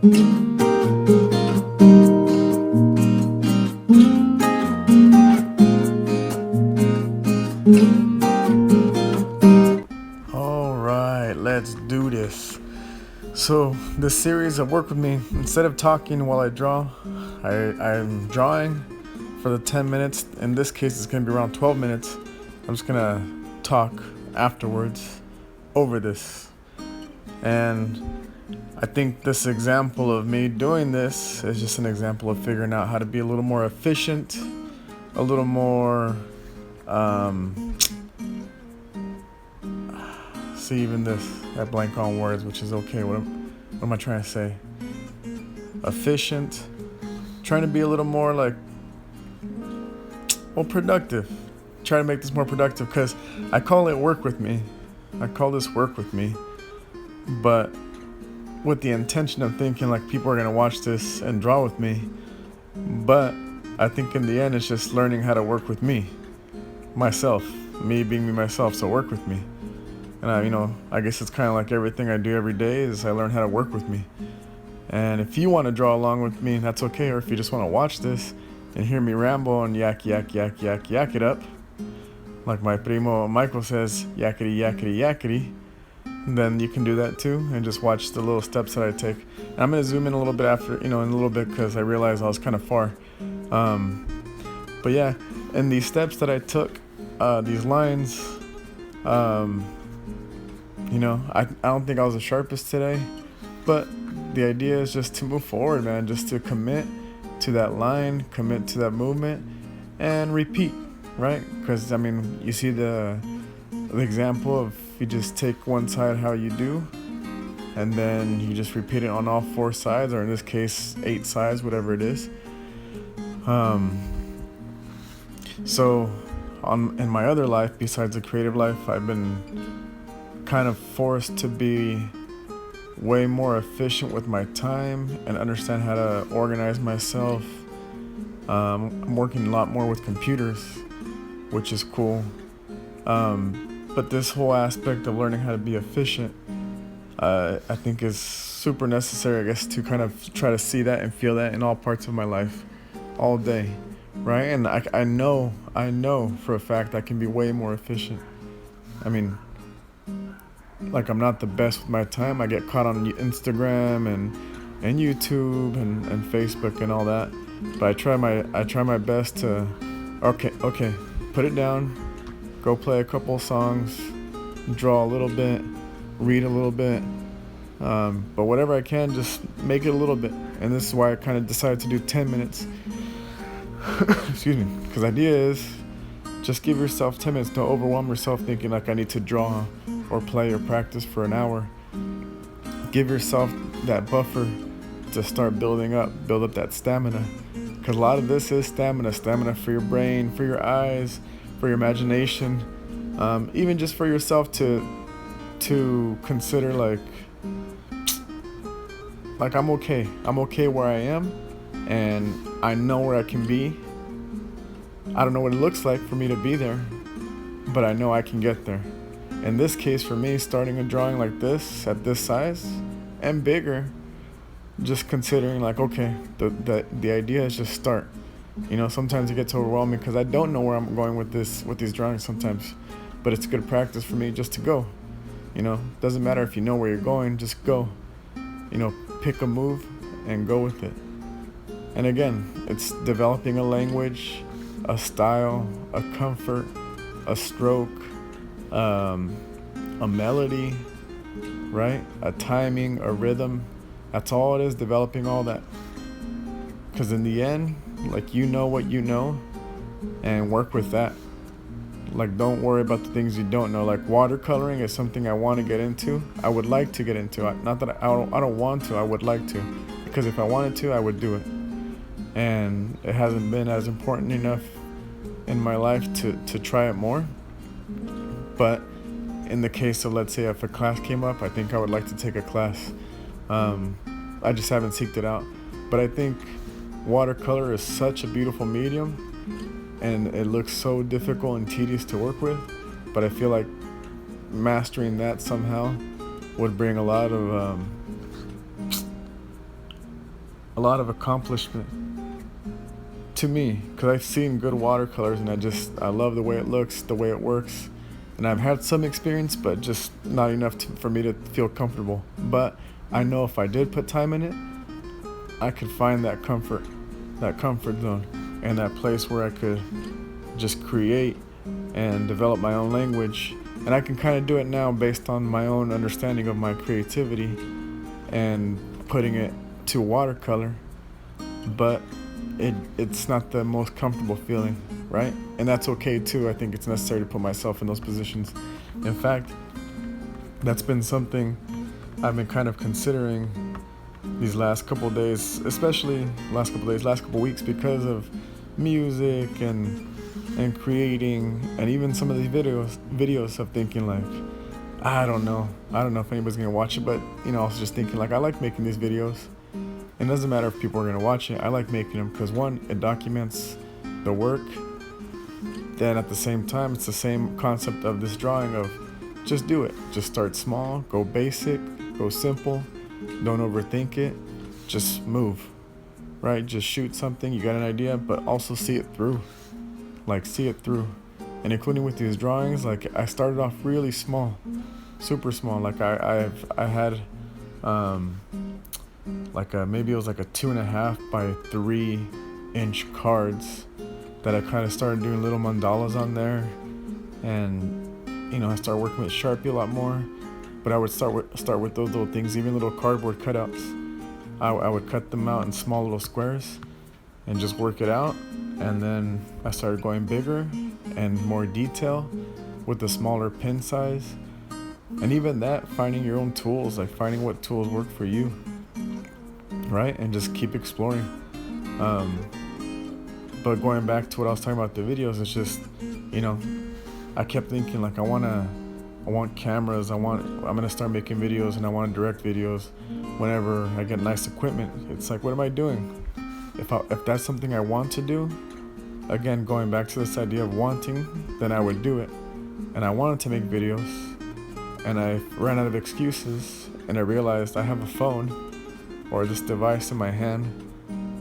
All right, let's do this. So, this series of Work With Me, instead of talking while I draw, I'm drawing for the 10 minutes. In this case, it's going to be around 12 minutes. I'm just going to talk afterwards over this. And I think this example of me doing this is just an example of figuring out how to be a little more efficient, a little more, see, even this, I blank on words, which is okay. What am I trying to say? Efficient, trying to be a little more like, well, productive. Try to make this more productive, because I call it Work With Me. I call this Work With Me, but with the intention of thinking like people are going to watch this and draw with me. But I think in the end, it's just learning how to work with me, myself, me being me myself. So work with me. And I guess it's kind of like everything I do every day is I learn how to work with me. And if you want to draw along with me, that's okay. Or if you just want to watch this and hear me ramble and yak it up, like my primo Michael says, yakety yakety yakety, then you can do that too and just watch the little steps that I take. And I'm going to zoom in a little bit after, in a little bit, because I realized I was kind of far. But yeah, and these steps that I took, these lines, I don't think I was the sharpest today, but the idea is just to move forward, man, just to commit to that line, commit to that movement, and repeat, right? Because, you see the example of you just take one side how you do, and then you just repeat it on all 4 sides, or in this case, 8 sides, whatever it is. So in my other life, besides the creative life, I've been kind of forced to be way more efficient with my time and understand how to organize myself. I'm working a lot more with computers, which is cool. But this whole aspect of learning how to be efficient, I think is super necessary, I guess, to kind of try to see that and feel that in all parts of my life all day, right? And I know for a fact I can be way more efficient. Like, I'm not the best with my time. I get caught on Instagram and YouTube and Facebook and all that. But I try my best to, okay, put it down, go play a couple songs, draw a little bit, read a little bit. But whatever I can, just make it a little bit. And this is why I kind of decided to do 10 minutes. Excuse me. Because the idea is, just give yourself 10 minutes. Don't overwhelm yourself thinking like I need to draw or play or practice for an hour. Give yourself that buffer to start build up that stamina. Because a lot of this is stamina for your brain, for your eyes, for your imagination, even just for yourself to consider like I'm okay where I am, and I know where I can be. I don't know what it looks like for me to be there, but I know I can get there. In this case, for me, starting a drawing like this, at this size, and bigger, just considering like, okay, the idea is just start. Sometimes it gets overwhelming because I don't know where I'm going with these drawings sometimes, but it's good practice for me just to go. Doesn't matter if you know where you're going, just go. Pick a move and go with it. And again, it's developing a language, a style, a comfort, a stroke, a melody, right? A timing, a rhythm. That's all it is, developing all that. Because in the end, like, what you know, and work with that. Like, don't worry about the things you don't know. Like, watercoloring is something I want to get into. I would like to get into it. Not that I don't want to, I would like to. Because if I wanted to, I would do it. And it hasn't been as important enough in my life to try it more. But in the case of, let's say, if a class came up, I think I would like to take a class. I just haven't seeked it out. But I think watercolor is such a beautiful medium, and it looks so difficult and tedious to work with. But I feel like mastering that somehow would bring a lot of a lot of accomplishment to me, because I've seen good watercolors and I love the way it looks, the way it works. And I've had some experience, but just not enough for me to feel comfortable. But I know if I did put time in it, I could find that comfort zone, and that place where I could just create and develop my own language. And I can kind of do it now based on my own understanding of my creativity and putting it to watercolor. But it's not the most comfortable feeling, right? And that's okay too. I think it's necessary to put myself in those positions. In fact, that's been something I've been kind of considering these last couple days, especially last couple weeks, because of music and creating, and even some of these videos of thinking like, I don't know if anybody's gonna watch it, but I was just thinking like, I like making these videos. It doesn't matter if people are going to watch it. I like making them because, one, it documents the work. Then at the same time, it's the same concept of this drawing of just do it. Just start small, go basic, go simple. Don't overthink it. Just move, right? Just shoot something. You got an idea, but also see it through. Like, see it through. And including with these drawings, like, I started off really small, super small. Like, I had... maybe it was like a 2.5 by 3 inch cards that I kind of started doing little mandalas on there, and I started working with Sharpie a lot more. But I would start with those little things, even little cardboard cutouts. I would cut them out in small little squares and just work it out, and then I started going bigger and more detail with the smaller pin size. And even that, finding your own tools, like finding what tools work for you, right? And just keep exploring. But going back to what I was talking about, the videos, it's just, I kept thinking like, I want cameras, I'm gonna start making videos, and I want to direct videos whenever I get nice equipment. It's like, what am I doing? If that's something I want to do, again, going back to this idea of wanting, then I would do it. And I wanted to make videos, and I ran out of excuses, and I realized I have a phone or this device in my hand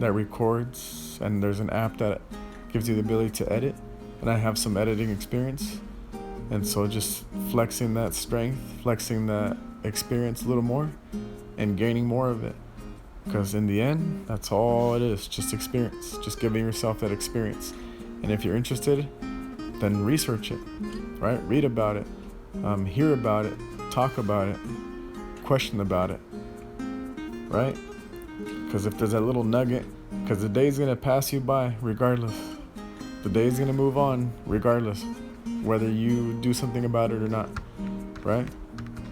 that records, and there's an app that gives you the ability to edit, and I have some editing experience. And so just flexing that strength, flexing that experience a little more, and gaining more of it. Because in the end, that's all it is, just experience, just giving yourself that experience. And if you're interested, then research it, right? Read about it, hear about it, talk about it, question about it, right? Because if there's that little nugget, because the day's going to pass you by regardless. The day's going to move on regardless, whether you do something about it or not, right?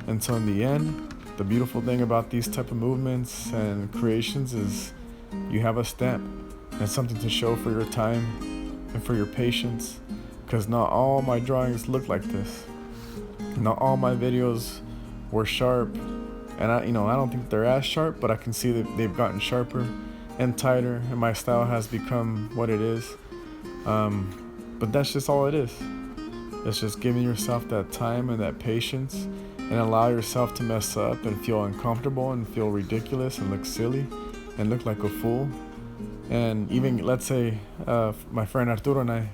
And so in the end, the beautiful thing about these type of movements and creations is you have a stamp and something to show for your time and for your patience, because not all my drawings look like this. Not all my videos were sharp, and I don't think they're as sharp, but I can see that they've gotten sharper and tighter, and my style has become what it is. But that's just all it is. It's just giving yourself that time and that patience, and allow yourself to mess up and feel uncomfortable and feel ridiculous and look silly and look like a fool. And even, let's say, my friend Arturo and I,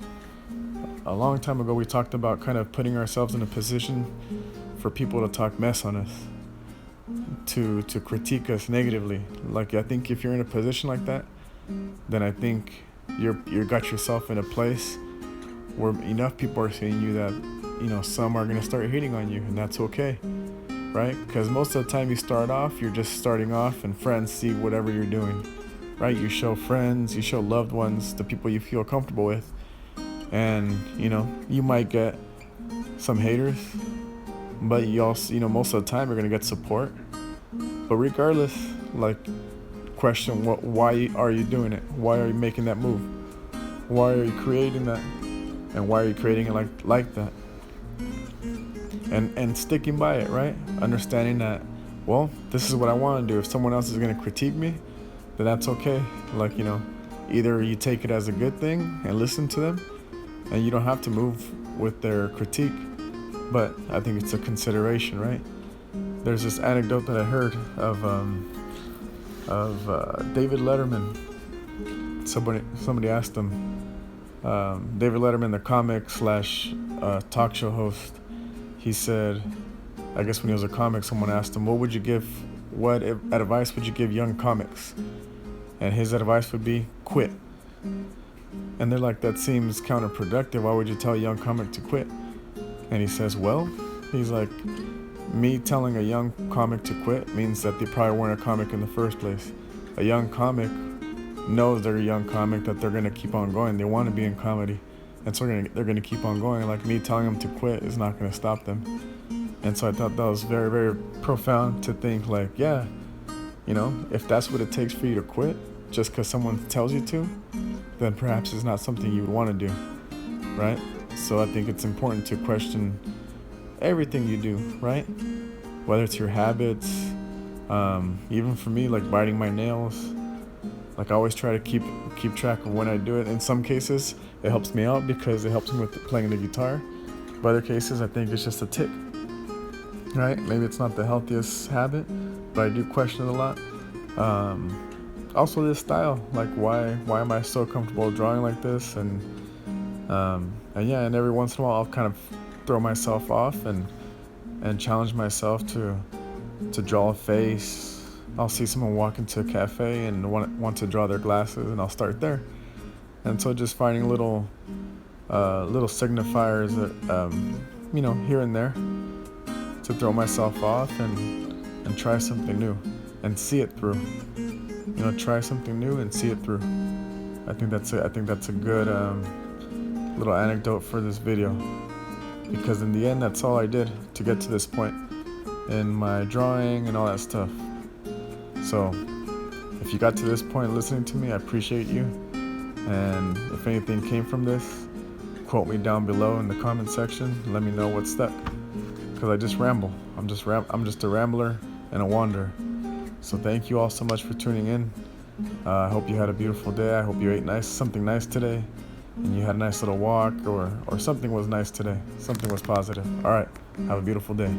a long time ago, we talked about kind of putting ourselves in a position for people to talk mess on us, to critique us negatively. Like, I think if you're in a position like that, then I think you got yourself in a place where enough people are seeing you that, some are going to start hating on you, and that's okay, right? Because most of the time you start off, you're just starting off, and friends see whatever you're doing, right? You show friends, you show loved ones, the people you feel comfortable with, and, you might get some haters, but you also, most of the time you're going to get support. But regardless, like, question why are you doing it? Why are you making that move? Why are you creating that? And why are you creating it like that? And sticking by it, right? Understanding that, well, this is what I want to do. If someone else is going to critique me, then that's okay. Like, either you take it as a good thing and listen to them, and you don't have to move with their critique, but I think it's a consideration, right? There's this anecdote that I heard of of David Letterman. Somebody asked him, David Letterman, the comic slash talk show host. He said, I guess when he was a comic, someone asked him, what advice would you give young comics? And his advice would be, quit. And they're like, that seems counterproductive. Why would you tell a young comic to quit? And he says, well, he's like, me telling a young comic to quit means that they probably weren't a comic in the first place. A young comic knows they're a young comic, that they're going to keep on going. They want to be in comedy. And so they're going to keep on going. Like, me telling them to quit is not going to stop them. And so I thought that was very, very profound to think, like, yeah, you know, if that's what it takes for you to quit, just because someone tells you to, then perhaps it's not something you would want to do, right? So I think it's important to question everything you do, right? Whether it's your habits, even for me, like biting my nails. Like, I always try to keep track of when I do it. In some cases, it helps me out because it helps me with playing the guitar. But other cases, I think it's just a tick, right? Maybe it's not the healthiest habit, but I do question it a lot. Also, this style, like, why am I so comfortable drawing like this? And every once in a while, I'll kind of throw myself off and challenge myself to draw a face. I'll see someone walk into a cafe and want to draw their glasses, and I'll start there. And so just finding little signifiers that, here and there, to throw myself off and try something new and see it through. Try something new and see it through. I think that's a good little anecdote for this video, because in the end, that's all I did to get to this point in my drawing and all that stuff. So if you got to this point listening to me, I appreciate you. And if anything came from this, quote me down below in the comment section. Let me know what stuck, because I just ramble. I'm just a rambler and a wanderer. So thank you all so much for tuning in. I hope you had a beautiful day. I hope you ate something nice today, and you had a nice little walk, or something was nice today. Something was positive. All right, have a beautiful day.